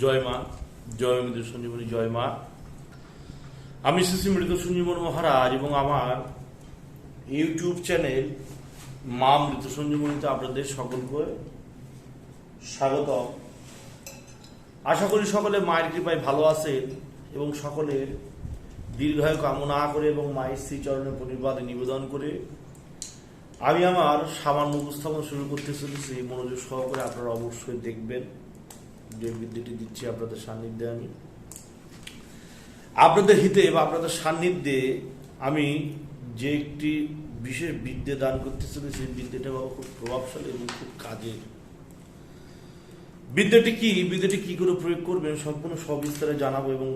জয় মা, জয় মৃত সঞ্জীবনী, জয় মা। আমি শ্রী মৃত সঞ্জীবনী মহারাজ এবং আমার ইউটিউব চ্যানেল মা মৃত সঞ্জীবনীতে আপনাদের সকলকে স্বাগত। আশা করি সকলে মায়ের কৃপায় ভালো আছেন এবং সকলের দীর্ঘায়ু কামনা করে এবং মায়ের শ্রীচরণে পরিবাদ নিবেদন করে আমি আমার সামান্য উপস্থাপন শুরু করতে চলেছি। মনোযোগ সহকারে আপনারা অবশ্যই দেখবেন যে বিদ্যাটি দিচ্ছি আপনাদের সান্নিধ্যে। আমি আপনাদের হিতে বা আপনাদের সান্নিধ্যে আমি যে একটি বিশেষ বিদ্যা দান করতে চলেছি, বিদ্যাটা বাবা খুব প্রভাবশালী এবং খুব কাজের। বিদ্যাটি কি করে প্রয়োগ করবেন সম্পূর্ণ সবিস্তারে জানাবো। এবং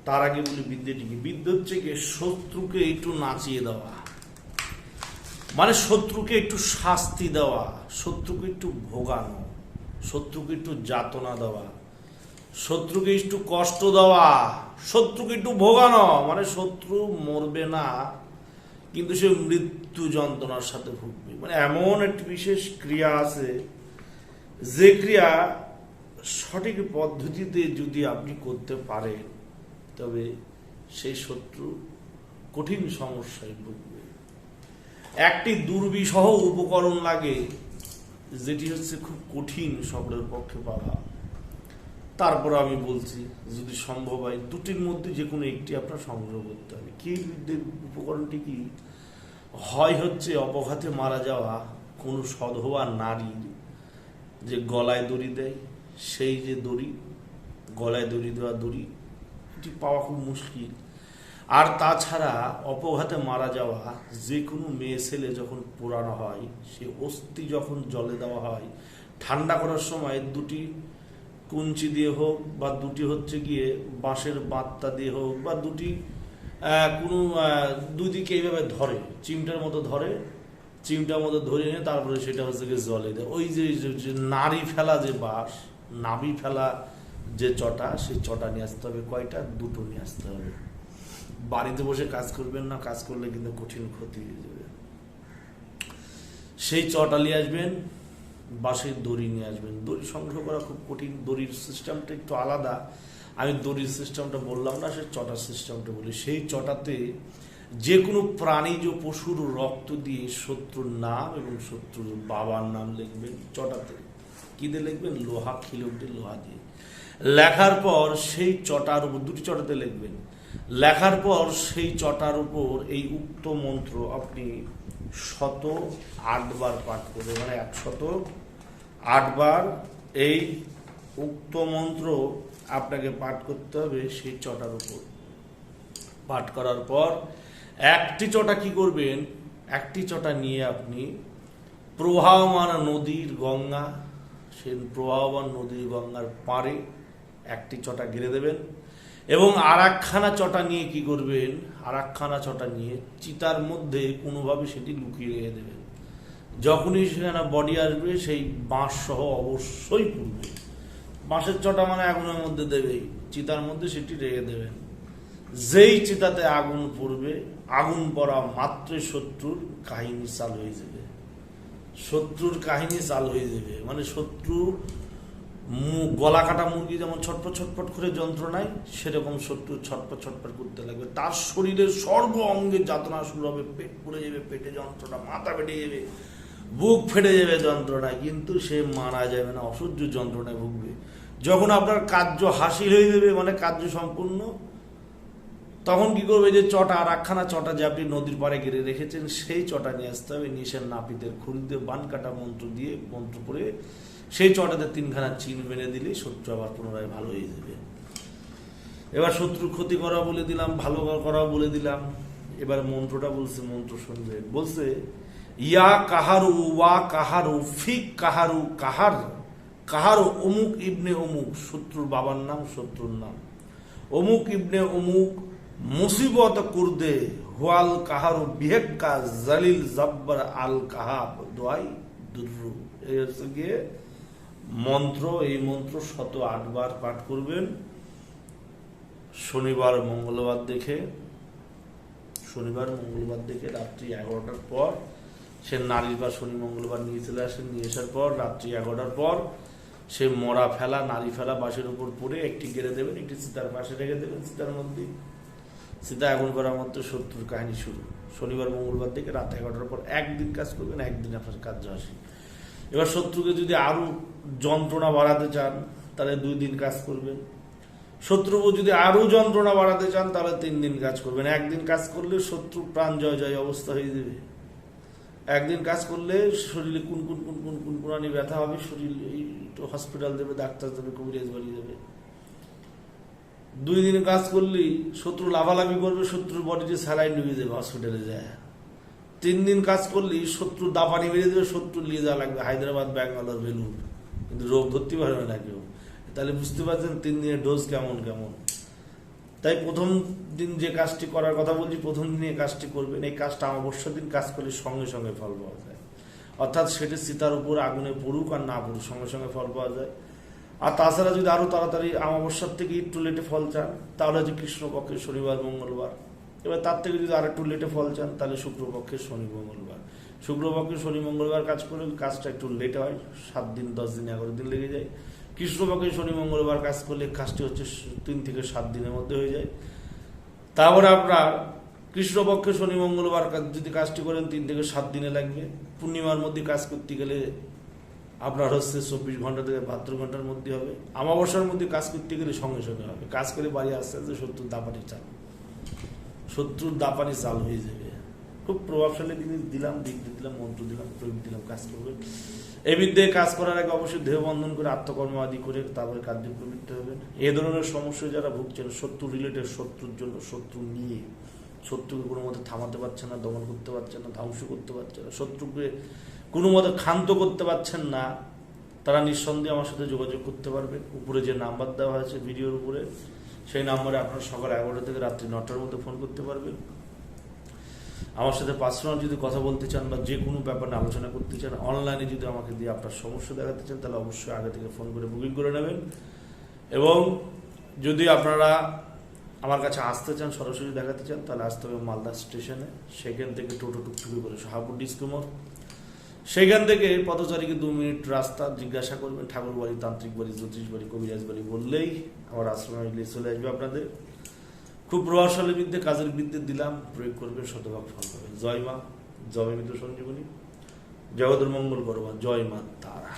তার আগে বলি বিদ্যাটি কি। বিদ্যা হচ্ছে কি শত্রুকে একটু নাচিয়ে দেওয়া, মানে শত্রুকে একটু শাস্তি দেওয়া, শত্রুকে একটু ভোগানো, শত্রুকে একটু যাতনা দেওয়া, শত্রুকে একটু কষ্ট দেওয়া, শত্রুকে একটু ভোগানো। মানে শত্রু মরবে না কিন্তু সে মৃত্যু যন্ত্রণার সাথে ভুগবে। মানে এমন একটি বিশেষ ক্রিয়া আছে যে ক্রিয়া সঠিক পদ্ধতিতে যদি আপনি করতে পারেন তবে সেই শত্রু কঠিন সমস্যায় ভুগবে। একটি দুর্বিষহ উপকরণ লাগে যেটি হচ্ছে খুব কঠিন সকলের পক্ষে পাওয়া। তারপর আমি বলছি যদি সম্ভব হয় দুটির মধ্যে যে কোনো একটি আপনার সংগ্রহ করতে হবে। কি উপকরণটি কি হয় হচ্ছে অপঘাতে মারা যাওয়া কোনো সধবা নারীর যে গলায় দড়ি দেয়, সেই যে দড়ি, গলায় দড়ি দেওয়া দড়ি, এটি পাওয়া খুব মুশকিল। আর তাছাড়া অপঘাতে মারা যাওয়া যে কোনো মেয়ে ছেলে যখন পোড়ানো হয়, সে অস্থি যখন জলে দেওয়া হয়, ঠান্ডা করার সময় দুটি কুঞ্চি দিয়ে হোক বা দুটি হচ্ছে গিয়ে বাঁশের বাঁটটা দিয়ে হোক বা দুটি কোনো দুদিকে এইভাবে ধরে, চিমটার মতো ধরে, চিমটার মতো ধরে নিয়ে তারপরে সেটা হচ্ছে গিয়ে জলে দেয়। ওই যে নাড়ি ফেলা যে বাঁশ, নাভি ফেলা যে চটা, সেই চটা নিয়ে আসতে হবে। কয়টা? দুটো নিয়ে আসতে হবে। বাড়িতে বসে কাজ করবেন না, কাজ করলে কিন্তু কঠিন ক্ষতি হয়ে যাবে। সেই চটা নিয়ে আসবেন, বাঁশের দড়ি নিয়ে আসবেন। দড়ি সংগ্রহ করা খুব কঠিন, দড়ির সিস্টেমটা একটু আলাদা। আমি দড়ির সিস্টেমটা বললাম না, সেই চটার সিস্টেমটা বলি। সেই চটাতে যে কোনো প্রাণীজ পশুর রক্ত দিয়ে শত্রুর নাম এবং শত্রুর বাবার নাম লিখবেন। চটাতে কি দিয়ে লিখবেন? লোহা, খিলক দিয়ে লোহা দিয়ে লেখার পর সেই চটার উপর, দুটি চটাতে লিখবেন। লেখার পর সেই চটার উপর এই উক্ত মন্ত্র আপনি 108 বার পাঠ করবেন। মানে 108 বার এই উক্ত মন্ত্র আপনাকে পাঠ করতে হবে সেই চটার উপর। পাঠ করার পর একটি চটা কি করবেন? একটি চটা নিয়ে আপনি প্রবাহমান নদীর গঙ্গা, সেই প্রবাহমান নদীর গঙ্গার পাড়ে একটি চটা গেড়ে দেবেন এবং আর একখানা চটা নিয়ে কি করবেন? আর একখানা চটা নিয়ে চিতার মধ্যে কোনোভাবে সেটি লুকিয়ে রেখে দেবেন। যখনই সেখানে বডি আসবে সেই বাঁশ সহ অবশ্যই পুড়বে। বাঁশের চটা মানে আগুনের মধ্যে দেবেই, চিতার মধ্যে সেটি রেখে দেবেন। যেই চিতাতে আগুন পড়বে, আগুন পড়া মাত্রই শত্রুর কাহিনী চাল হয়ে যাবে। শত্রুর কাহিনী চাল হয়ে যাবে। মানে শত্রু গলা কাটা মুরগি যেমন ছটপট ছটপট করে যন্ত্রণায়, সেরকম শত্রু ছটপট ছটপট করতে লাগবে। তার শরীরের সর্ব অঙ্গে যাতনা শুরু হবে। পেট পুড়ে যাবে, পেটে যন্ত্রণা, মাথা ফেটে যাবে, বুক ফেটে যাবে যন্ত্রণায়, কিন্তু সে মারা যাবে না, অসহ্য যন্ত্রণায় ভুগবে। যখন আপনার কার্য হাসিল হয়ে যাবে, মানে কার্য সম্পূর্ণ, তখন কি করবে? যে চটা, আর একখানা চটা যে আপনি নদীর পাড়ে গেড়ে রেখেছেন, সেই চটা নিয়ে আসতে হবে। নিশের নাপিতের খুঁড়ি দিয়ে বান কাটা মন্ত্র দিয়ে মন্ত্র করে সেই চটাতে 3খানা চিন মেনে দিলে শত্রু আবার পুনরায় ভালো হয়ে যাবে। এবার শত্রু ক্ষতি করা বলে দিলাম, ভালো করা বলে দিলাম। এবার মন্ত্রটা বলছে, মন্ত্র শুনবে। বলছে ইয়া কাহারু ওয়া কাহারু ফিক কাহারু কাহার কাহারু অমুক ইবনে অমুক, শত্রুর বাবার নাম, শত্রুর নাম অমুক ইবনে অমুক, মুসিবত কুরদে হুয়াল কাহারু বিহেক্কা জালিল জব্বার আল কাহাব দোয়াই দুর্রু। এই হচ্ছে গিয়ে মন্ত্র। এই মন্ত্র 108 বার পাঠ করবেন শনিবার মঙ্গলবার দেখে। শনিবার মঙ্গলবার দেখে রাত্রি 11টার পর, সে নারীর বা শনি মঙ্গলবার নিয়ে চলে আসেন। নিয়ে আসার পর রাত্রি 11টার পর সে মরা ফেলা নারী ফেলা বাঁশের উপর পড়ে একটি গেড়ে দেবেন, একটি সীতার পাশে রেখে দেবেন, সীতার মধ্যে সীতা আগুন করার মতো শত্রুর কাহিনী শুরু। শনিবার মঙ্গলবার থেকে রাত 11টার পর একদিন কাজ করবেন, একদিন আপনার কাজ আসে। এবার শত্রুকে যদি আরো যন্ত্রণা বাড়াতে চান তাহলে 2 দিন কাজ করবেন। শত্রুকে যদি আরো যন্ত্রণা বাড়াতে চান তাহলে 3 দিন কাজ করবেন। একদিন কাজ করলে শত্রু প্রাণ জয় জয় অবস্থা হয়ে যাবে। একদিন কাজ করলে শরীরে কুনকুনানি ব্যথা হবে, শরীর হসপিটাল দেবে, ডাক্তার দেবে, কবিরাজ বাড়ি দেবে। 2 দিন কাজ করলেই শত্রু লাভালাভি করবে, শত্রুর বডিতে স্যালাইন ঢুকে যাবে, হসপিটালে যায়। 3 দিন কাজ করলেই শত্রু দাপানি বেরিয়ে দেবে, শত্রু নিয়ে যাওয়া লাগবে হায়দ্রাবাদ, ব্যাঙ্গালোর, বেলুর, কিন্তু রোগ ধরতে পারবে না কেউ। তাহলে বুঝতে পারছেন 3 দিনের ডোজ কেমন কেমন। তাই প্রথম দিন যে কাজটি করার কথা বলছি, প্রথম দিনে কাজটি করবেন। এই কাজটা অমাবস্যার দিন কাজ করলে সঙ্গে সঙ্গে ফল পাওয়া যায়, অর্থাৎ সেটি সীতার উপর আগুনে পড়ুক আর না পড়ুক সঙ্গে সঙ্গে ফল পাওয়া যায়। আর তাছাড়া যদি আরো তাড়াতাড়ি অমাবস্যার থেকে একটু লেটে ফল চান তাহলে হচ্ছে কৃষ্ণপক্ষের শনিবার মঙ্গলবার। এবার তার থেকে যদি আর একটু লেটে ফল চান তাহলে শুক্রপক্ষের শনি মঙ্গলবার। শুক্রপক্ষের শনি মঙ্গলবার কাজ করলে কাজটা একটু লেটে হয়, 7 দিন 10 দিন 11 দিন লেগে যায়। কৃষ্ণপক্ষের শনি মঙ্গলবার কাজ করলে কাজটি হচ্ছে 3 থেকে 7 দিনের মধ্যে হয়ে যায়। তারপরে আপনার কৃষ্ণপক্ষের শনি মঙ্গলবার যদি কাজটি করেন 3 থেকে 7 দিনে লাগবে। পূর্ণিমার মধ্যে কাজ করতে গেলে আপনার হচ্ছে 24 ঘন্টা থেকে 72 ঘন্টার মধ্যে হবে। অমাবস্যার মধ্যে কাজ করতে গেলে সঙ্গে সঙ্গে হবে। কাজ করে বাড়ি আসতে আসতে শত্রুর দাপানি চাল হয়ে যাবে। খুব প্রভাবশালী জিনিস দিলাম, দিগ্নি দিলাম, মন্ত্র দিলাম, প্রয়োগ দিলাম, কাজ করবেন। এই বিদ্যায় কাজ করার আগে অবশ্যই দেহ বন্ধন করে আত্মকর্ম আদি করে তারপরে কার্যে প্রবৃত্ত হবেন। এ ধরনের সমস্যা যারা ভুগছেন, শত্রু রিলেটেড, শত্রুর জন্য, শত্রু নিয়ে, শত্রুকে কোনো মতে থামাতে পারছেন না, দমন করতে পারছেন না, ধ্বংস করতে পারছেন না, শত্রুকে কোনো মতে ক্ষান্ত করতে পারছেন না, তারা নিঃসন্দেহে আমার সাথে যোগাযোগ করতে পারবেন। উপরে যে নাম্বার দেওয়া হয়েছে ভিডিওর উপরে, সেই নাম্বারে আপনারা সকাল 11টা থেকে রাত্রি 9টার মধ্যে ফোন করতে পারবেন। আমার সাথে পার্সোনাল যদি কথা বলতে চান বা যে কোনো ব্যাপারে আলোচনা করতে চান, অনলাইনে যদি আমাকে দিয়ে আপনার সমস্যা দেখাতে চান তাহলে অবশ্যই আগে থেকে ফোন করে বুকিং করে নেবেন। এবং যদি আপনারা আমার কাছে আসতে চান, সরাসরি দেখাতে চান, তাহলে আসতে হবে মালদা স্টেশনে। সেখান থেকে টোটো টুকটুকি করে শাহাপুর ডিসকোমোর, সেখান থেকে পথচারীকে 2 মিনিট রাস্তা, জিজ্ঞাসা করবেন ঠাকুর বাড়ি, তান্ত্রিক বাড়ি, জ্যোতিষ বাড়ি, কবিরাজ বাড়ি বললেই আমার আশ্রমে গিয়ে চলে আসবে আপনাদের। খুব প্রভাবশালী বিদ্যে, কাজের বিদ্যে দিলাম, প্রয়োগ করবেন, শতভাগ ফল পাবেন। জয় মা, জয় মিত্র সঞ্জীবনী, জগতের মঙ্গল করবা, জয় মা তারা।